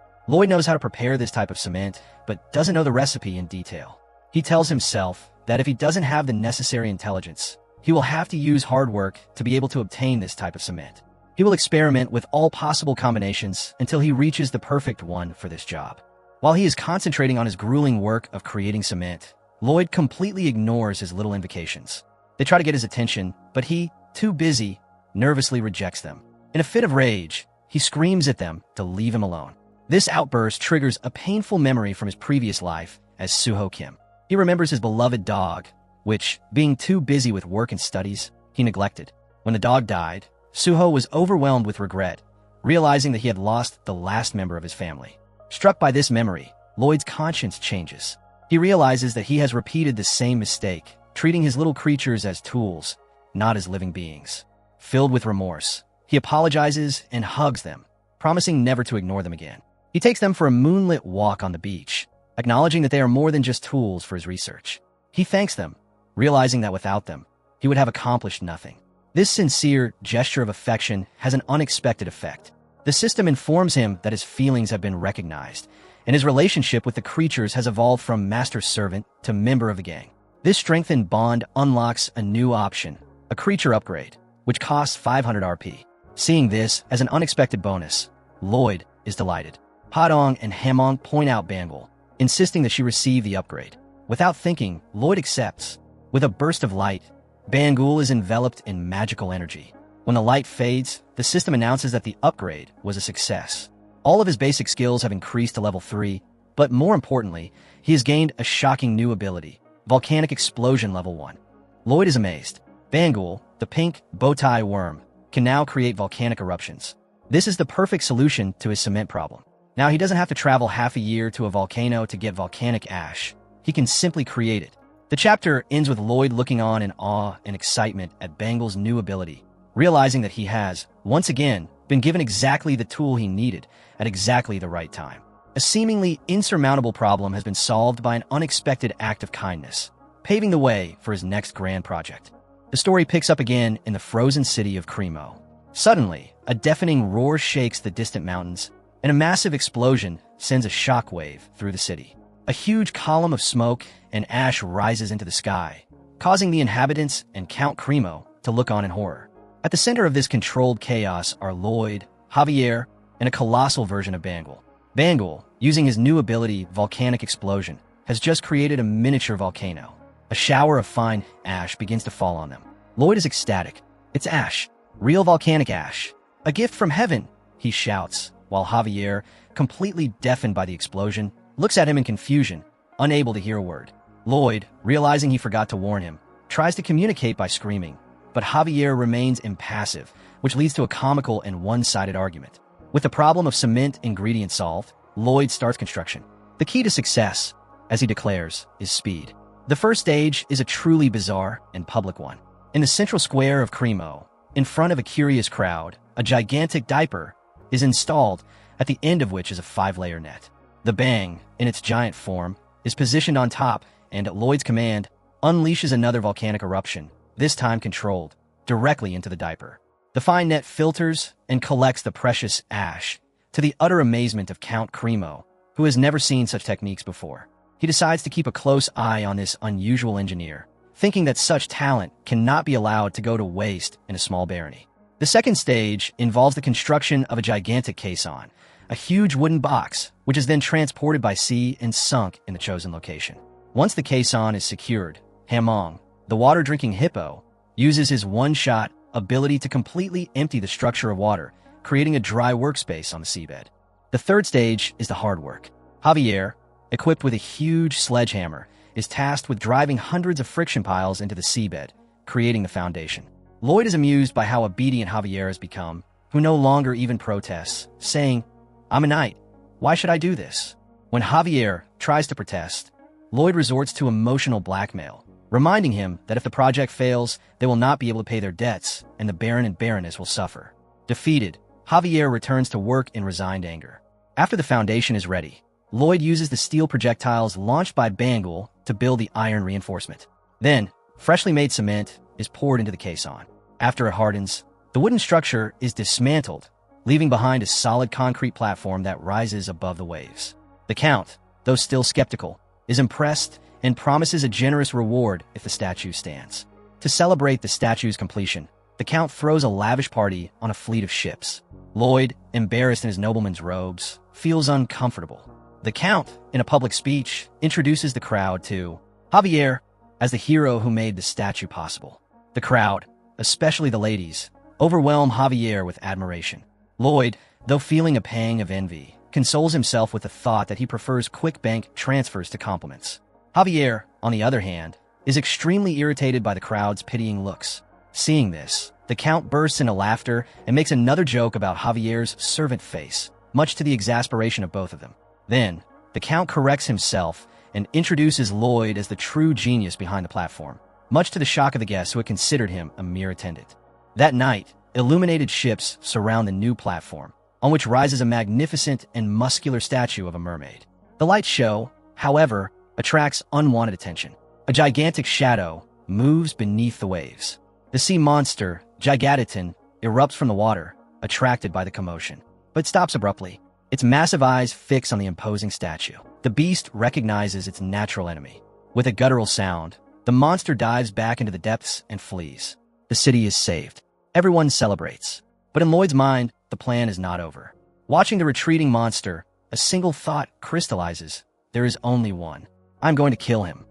Lloyd knows how to prepare this type of cement, but doesn't know the recipe in detail. He tells himself that if he doesn't have the necessary intelligence, he will have to use hard work to be able to obtain this type of cement. He will experiment with all possible combinations until he reaches the perfect one for this job. While he is concentrating on his grueling work of creating cement, Lloyd completely ignores his little invocations. They try to get his attention, but he, too busy, nervously rejects them. In a fit of rage, he screams at them to leave him alone. This outburst triggers a painful memory from his previous life as Suho Kim. He remembers his beloved dog, which, being too busy with work and studies, he neglected. When the dog died, Suho was overwhelmed with regret, realizing that he had lost the last member of his family. Struck by this memory, Lloyd's conscience changes. He realizes that he has repeated the same mistake, treating his little creatures as tools, not as living beings. Filled with remorse, he apologizes and hugs them, promising never to ignore them again. He takes them for a moonlit walk on the beach, acknowledging that they are more than just tools for his research. He thanks them, realizing that without them, he would have accomplished nothing. This sincere gesture of affection has an unexpected effect. The system informs him that his feelings have been recognized, and his relationship with the creatures has evolved from master-servant to member of the gang. This strengthened bond unlocks a new option, a creature upgrade, which costs 500 RP. Seeing this as an unexpected bonus, Lloyd is delighted. Padong and Hamong point out Bangul, insisting that she receive the upgrade. Without thinking, Lloyd accepts. With a burst of light, Bangul is enveloped in magical energy. When the light fades, the system announces that the upgrade was a success. All of his basic skills have increased to level 3, but more importantly, he has gained a shocking new ability, Volcanic Explosion level 1. Lloyd is amazed. Bangul, the pink bow-tie worm, can now create volcanic eruptions. This is the perfect solution to his cement problem. Now he doesn't have to travel half a year to a volcano to get volcanic ash. He can simply create it. The chapter ends with Lloyd looking on in awe and excitement at Bangul's new ability, realizing that he has, once again, been given exactly the tool he needed at exactly the right time. A seemingly insurmountable problem has been solved by an unexpected act of kindness, paving the way for his next grand project. The story picks up again in the frozen city of Cremo. Suddenly, a deafening roar shakes the distant mountains, and a massive explosion sends a shockwave through the city. A huge column of smoke and ash rises into the sky, causing the inhabitants and Count Cremo to look on in horror. At the center of this controlled chaos are Lloyd, Javier, and a colossal version of Bangul. Bangul, using his new ability, Volcanic Explosion, has just created a miniature volcano. A shower of fine ash begins to fall on them. Lloyd is ecstatic. It's ash. Real volcanic ash. A gift from heaven, he shouts, while Javier, completely deafened by the explosion, looks at him in confusion, unable to hear a word. Lloyd, realizing he forgot to warn him, tries to communicate by screaming, but Javier remains impassive, which leads to a comical and one-sided argument. With the problem of cement ingredients solved, Lloyd starts construction. The key to success, as he declares, is speed. The first stage is a truly bizarre and public one. In the central square of Cremo, in front of a curious crowd, a gigantic diaper is installed, at the end of which is a 5-layer net. The bang, in its giant form, is positioned on top and, at Lloyd's command, unleashes another volcanic eruption, this time controlled, directly into the diaper. The fine net filters and collects the precious ash, to the utter amazement of Count Cremo, who has never seen such techniques before. He decides to keep a close eye on this unusual engineer, thinking that such talent cannot be allowed to go to waste in a small barony. The second stage involves the construction of a gigantic caisson, a huge wooden box, which is then transported by sea and sunk in the chosen location. Once the caisson is secured, Hamong, the water-drinking hippo, uses his one-shot ability to completely empty the structure of water, creating a dry workspace on the seabed. The third stage is the hard work. Javier, equipped with a huge sledgehammer, is tasked with driving hundreds of friction piles into the seabed, creating the foundation. Lloyd is amused by how obedient Javier has become, who no longer even protests, saying, "I'm a knight. Why should I do this?" When Javier tries to protest, Lloyd resorts to emotional blackmail, reminding him that if the project fails, they will not be able to pay their debts, and the Baron and Baroness will suffer. Defeated, Javier returns to work in resigned anger. After the foundation is ready, Lloyd uses the steel projectiles launched by Bangul to build the iron reinforcement. Then, freshly made cement is poured into the caisson. After it hardens, the wooden structure is dismantled, leaving behind a solid concrete platform that rises above the waves. The Count, though still skeptical, is impressed and promises a generous reward if the statue stands. To celebrate the statue's completion, the Count throws a lavish party on a fleet of ships. Lloyd, embarrassed in his nobleman's robes, feels uncomfortable. The Count, in a public speech, introduces the crowd to Javier as the hero who made the statue possible. The crowd, especially the ladies, overwhelm Javier with admiration. Lloyd, though feeling a pang of envy, consoles himself with the thought that he prefers quick bank transfers to compliments. Javier, on the other hand, is extremely irritated by the crowd's pitying looks. Seeing this, the Count bursts into laughter and makes another joke about Javier's servant face, much to the exasperation of both of them. Then, the Count corrects himself and introduces Lloyd as the true genius behind the platform, much to the shock of the guests who had considered him a mere attendant. That night, illuminated ships surround the new platform, on which rises a magnificent and muscular statue of a mermaid. The light show, however, attracts unwanted attention. A gigantic shadow moves beneath the waves. The sea monster, Gigantitan, erupts from the water, attracted by the commotion, but stops abruptly. its massive eyes fix on the imposing statue. The beast recognizes its natural enemy. With a guttural sound, the monster dives back into the depths and flees. The city is saved. Everyone celebrates. But in Lloyd's mind, the plan is not over. Watching the retreating monster, a single thought crystallizes. There is only one. I'm going to kill him.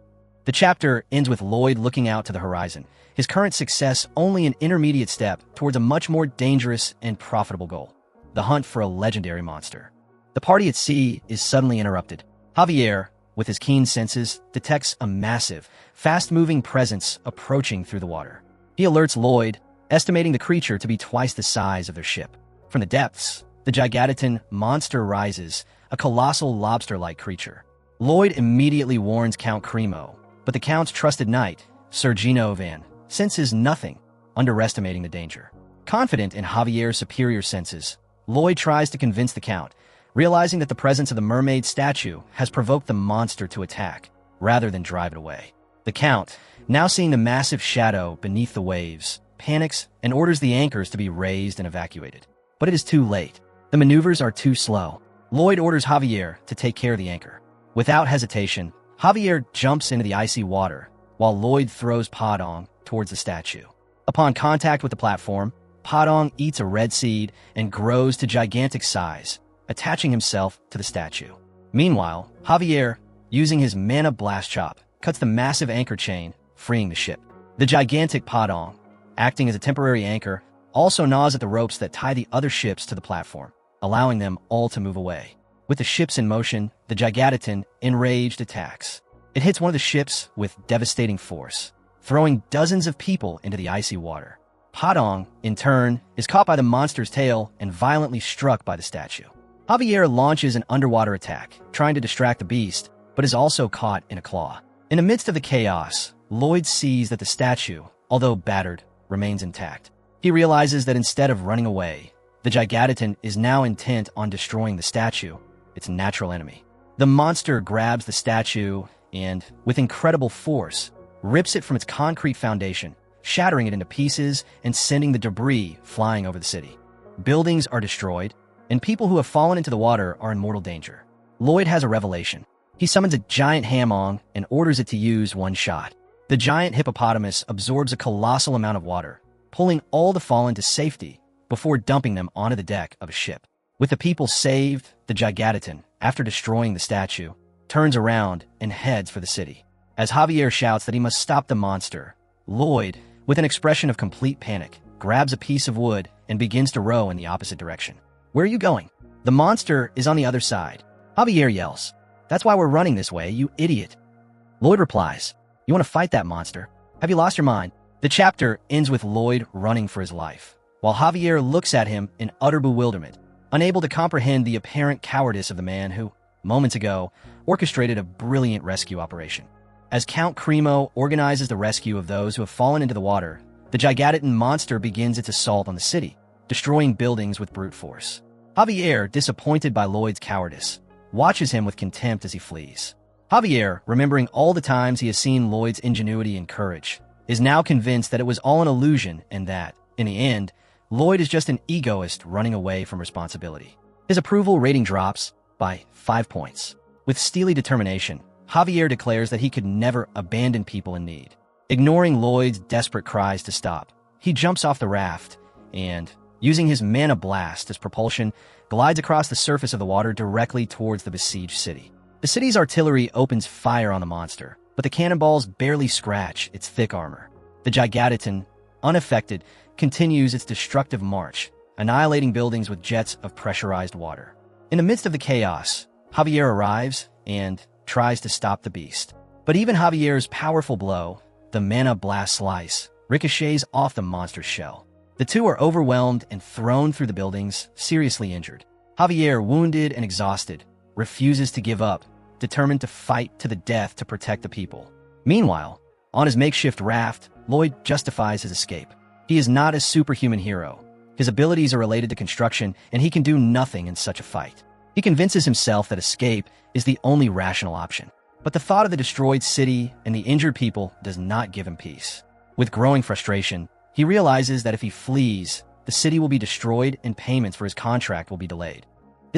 The chapter ends with Lloyd looking out to the horizon, his current success only an intermediate step towards a much more dangerous and profitable goal: the hunt for a legendary monster. The party at sea is suddenly interrupted. Javier, with his keen senses, detects a massive, fast-moving presence approaching through the water. He alerts Lloyd, estimating the creature to be twice the size of their ship. From the depths, the gigantic monster rises, a colossal lobster-like creature. Lloyd immediately warns Count Cremo, but the Count's trusted knight, Sir Gino Van, senses nothing, underestimating the danger. Confident in Javier's superior senses, Lloyd tries to convince the Count, realizing that the presence of the mermaid statue has provoked the monster to attack, rather than drive it away. The Count, now seeing the massive shadow beneath the waves, panics and orders the anchors to be raised and evacuated. But it is too late. The maneuvers are too slow. Lloyd orders Javier to take care of the anchor. Without hesitation, Javier jumps into the icy water, while Lloyd throws Padong towards the statue. Upon contact with the platform, Padong eats a red seed and grows to gigantic size, attaching himself to the statue. Meanwhile, Javier, using his mana blast chop, cuts the massive anchor chain, freeing the ship. The gigantic Padong, acting as a temporary anchor, also gnaws at the ropes that tie the other ships to the platform, allowing them all to move away. With the ships in motion, the Gigantitan, enraged, attacks. It hits one of the ships with devastating force, throwing dozens of people into the icy water. Padong, in turn, is caught by the monster's tail and violently struck by the statue. Javier launches an underwater attack, trying to distract the beast, but is also caught in a claw. In the midst of the chaos, Lloyd sees that the statue, although battered, remains intact. He realizes that instead of running away, the Gigantitan is now intent on destroying the statue, its natural enemy. The monster grabs the statue and, with incredible force, rips it from its concrete foundation, shattering it into pieces and sending the debris flying over the city. Buildings are destroyed, and people who have fallen into the water are in mortal danger. Lloyd has a revelation. He summons a giant hamong and orders it to use one shot. The giant hippopotamus absorbs a colossal amount of water, pulling all the fallen to safety before dumping them onto the deck of a ship. With the people saved, the Gigantitan, after destroying the statue, turns around and heads for the city. As Javier shouts that he must stop the monster, Lloyd, with an expression of complete panic, grabs a piece of wood and begins to row in the opposite direction. "Where are you going?" "The monster is on the other side." Javier yells, "That's why we're running this way, you idiot." Lloyd replies, "You want to fight that monster? Have you lost your mind?" The chapter ends with Lloyd running for his life, while Javier looks at him in utter bewilderment, unable to comprehend the apparent cowardice of the man who, moments ago, orchestrated a brilliant rescue operation. As Count Cremo organizes the rescue of those who have fallen into the water, the Gigantitan monster begins its assault on the city, destroying buildings with brute force. Javier, disappointed by Lloyd's cowardice, watches him with contempt as he flees. Javier, remembering all the times he has seen Lloyd's ingenuity and courage, is now convinced that it was all an illusion and that, in the end, Lloyd is just an egoist running away from responsibility. His approval rating drops by 5 points. With steely determination, Javier declares that he could never abandon people in need. Ignoring Lloyd's desperate cries to stop, he jumps off the raft and, using his mana blast as propulsion, glides across the surface of the water directly towards the besieged city. The city's artillery opens fire on the monster, but the cannonballs barely scratch its thick armor. The Gigantitan, unaffected, continues its destructive march, annihilating buildings with jets of pressurized water. In the midst of the chaos, Javier arrives and tries to stop the beast. But even Javier's powerful blow, the mana blast slice, ricochets off the monster's shell. The two are overwhelmed and thrown through the buildings, seriously injured. Javier, wounded and exhausted, refuses to give up, determined to fight to the death to protect the people. Meanwhile, on his makeshift raft, Lloyd justifies his escape. He is not a superhuman hero. His abilities are related to construction, and he can do nothing in such a fight. He convinces himself that escape is the only rational option. But the thought of the destroyed city and the injured people does not give him peace. With growing frustration, he realizes that if he flees, the city will be destroyed and payments for his contract will be delayed.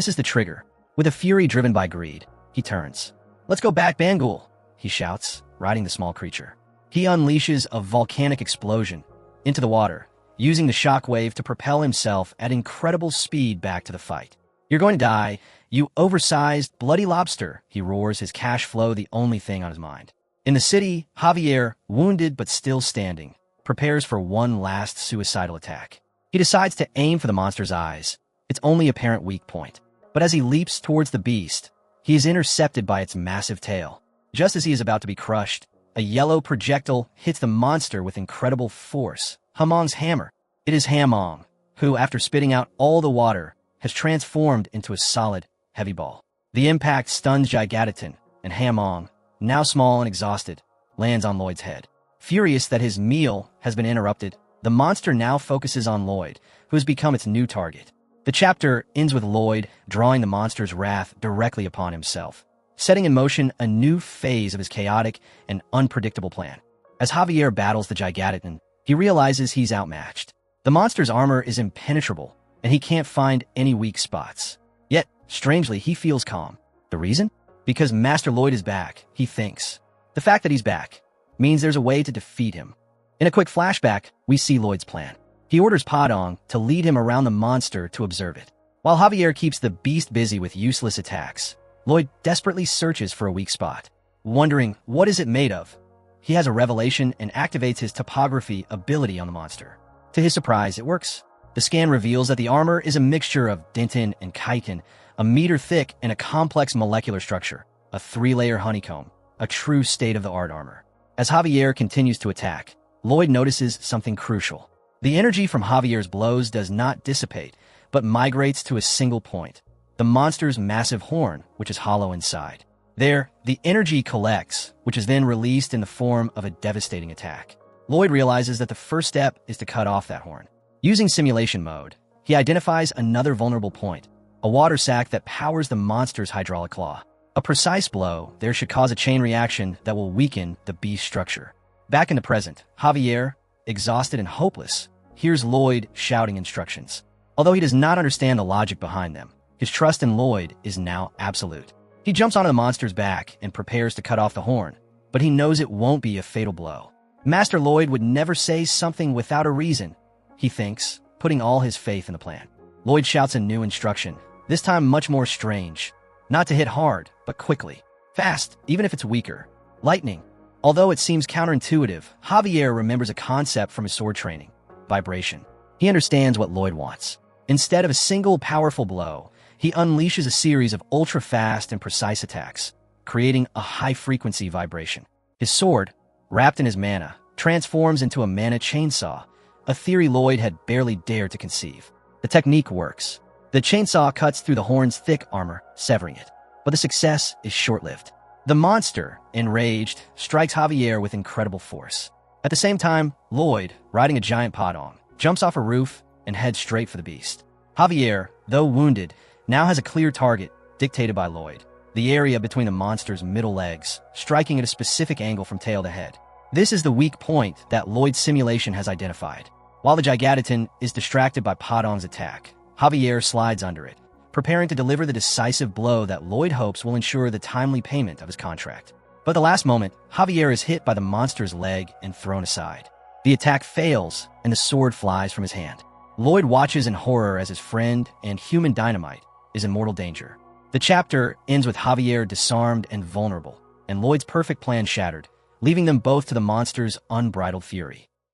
This is the trigger. With a fury driven by greed, he turns. "Let's go back, Bangul!" he shouts, riding the small creature. He unleashes a volcanic explosion into the water, using the shockwave to propel himself at incredible speed back to the fight. "You're going to die, you oversized, bloody lobster," he roars, his cash flow the only thing on his mind. In the city, Javier, wounded but still standing, prepares for one last suicidal attack. He decides to aim for the monster's eyes, its only apparent weak point. But as he leaps towards the beast, he is intercepted by its massive tail. Just as he is about to be crushed, a yellow projectile hits the monster with incredible force. Hamong's hammer. It is Hamong, who, after spitting out all the water, has transformed into a solid, heavy ball. The impact stuns Gigatitan, and Hamong, now small and exhausted, lands on Lloyd's head. Furious that his meal has been interrupted, the monster now focuses on Lloyd, who has become its new target. The chapter ends with Lloyd drawing the monster's wrath directly upon himself, setting in motion a new phase of his chaotic and unpredictable plan. As Javier battles the Gigatitan, he realizes he's outmatched. The monster's armor is impenetrable, and he can't find any weak spots. Yet, strangely, he feels calm. The reason? Because Master Lloyd is back, he thinks. The fact that he's back means there's a way to defeat him. In a quick flashback, we see Lloyd's plan. He orders Padong to lead him around the monster to observe it. While Javier keeps the beast busy with useless attacks, Lloyd desperately searches for a weak spot. Wondering, what is it made of? He has a revelation and activates his topography ability on the monster. To his surprise, it works. The scan reveals that the armor is a mixture of dentin and chitin, a meter thick and a complex molecular structure, a 3-layer honeycomb, a true state-of-the-art armor. As Javier continues to attack, Lloyd notices something crucial. The energy from Javier's blows does not dissipate, but migrates to a single point, the monster's massive horn, which is hollow inside. There, the energy collects, which is then released in the form of a devastating attack. Lloyd realizes that the first step is to cut off that horn. Using simulation mode, he identifies another vulnerable point, a water sac that powers the monster's hydraulic claw. A precise blow there should cause a chain reaction that will weaken the beast's structure. Back in the present, Javier, exhausted and hopeless, hears Lloyd shouting instructions. Although he does not understand the logic behind them, his trust in Lloyd is now absolute. He jumps onto the monster's back and prepares to cut off the horn, but he knows it won't be a fatal blow. Master Lloyd would never say something without a reason, he thinks, putting all his faith in the plan. Lloyd shouts a new instruction, this time much more strange. Not to hit hard, but quickly. Fast, even if it's weaker. Lightning. Although it seems counterintuitive, Javier remembers a concept from his sword training, vibration. He understands what Lloyd wants. Instead of a single powerful blow, he unleashes a series of ultra-fast and precise attacks, creating a high-frequency vibration. His sword, wrapped in his mana, transforms into a mana chainsaw, a theory Lloyd had barely dared to conceive. The technique works. The chainsaw cuts through the horn's thick armor, severing it. But the success is short-lived. The monster, enraged, strikes Javier with incredible force. At the same time, Lloyd, riding a giant Padong, jumps off a roof and heads straight for the beast. Javier, though wounded, now has a clear target, dictated by Lloyd. The area between the monster's middle legs, striking at a specific angle from tail to head. This is the weak point that Lloyd's simulation has identified. While the Gigatitan is distracted by Padong's attack, Javier slides under it, preparing to deliver the decisive blow that Lloyd hopes will ensure the timely payment of his contract. But at the last moment, Javier is hit by the monster's leg and thrown aside. The attack fails, and the sword flies from his hand. Lloyd watches in horror as his friend and human dynamite is in mortal danger. The chapter ends with Javier disarmed and vulnerable, and Lloyd's perfect plan shattered, leaving them both to the monster's unbridled fury.